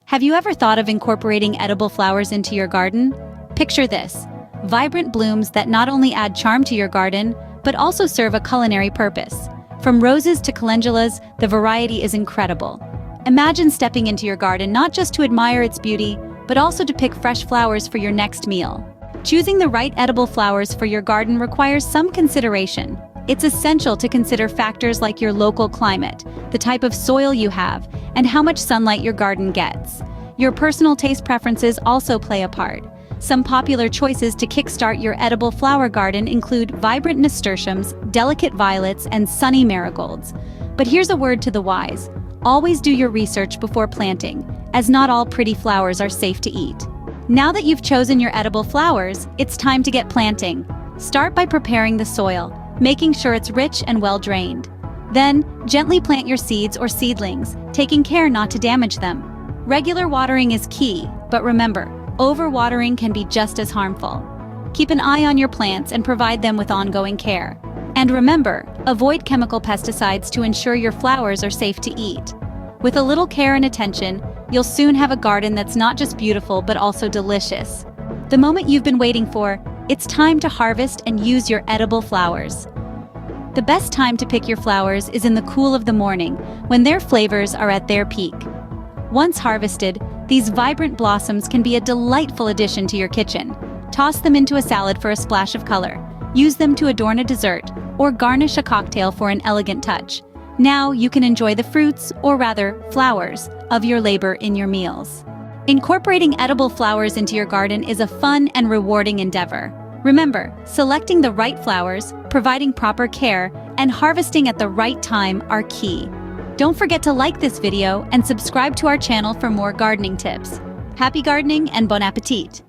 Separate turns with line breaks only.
Have you ever thought of incorporating edible flowers into your garden? Picture this: vibrant blooms that not only add charm to your garden, but also serve a culinary purpose. From roses to calendulas, the variety is incredible. Imagine stepping into your garden not just to admire its beauty, but also to pick fresh flowers for your next meal. Choosing the right edible flowers for your garden requires some consideration. It's essential to consider factors like your local climate, the type of soil you have, and how much sunlight your garden gets. Your personal taste preferences also play a part. Some popular choices to kickstart your edible flower garden include vibrant nasturtiums, delicate violets, and sunny marigolds. But here's a word to the wise: always do your research before planting, as not all pretty flowers are safe to eat. Now that you've chosen your edible flowers, it's time to get planting. Start by preparing the soil, making sure it's rich and well drained. Then, gently plant your seeds or seedlings, taking care not to damage them. Regular watering is key, but remember, overwatering can be just as harmful. Keep an eye on your plants and provide them with ongoing care. And remember, avoid chemical pesticides to ensure your flowers are safe to eat. With a little care and attention, you'll soon have a garden that's not just beautiful but also delicious. The moment you've been waiting for, it's time to harvest and use your edible flowers. The best time to pick your flowers is in the cool of the morning, when their flavors are at their peak. Once harvested, these vibrant blossoms can be a delightful addition to your kitchen. Toss them into a salad for a splash of color. Use them to adorn a dessert, or garnish a cocktail for an elegant touch. Now you can enjoy the fruits, or rather, flowers, of your labor in your meals. Incorporating edible flowers into your garden is a fun and rewarding endeavor. Remember, selecting the right flowers, providing proper care, and harvesting at the right time are key. Don't forget to like this video and subscribe to our channel for more gardening tips. Happy gardening and bon appetit!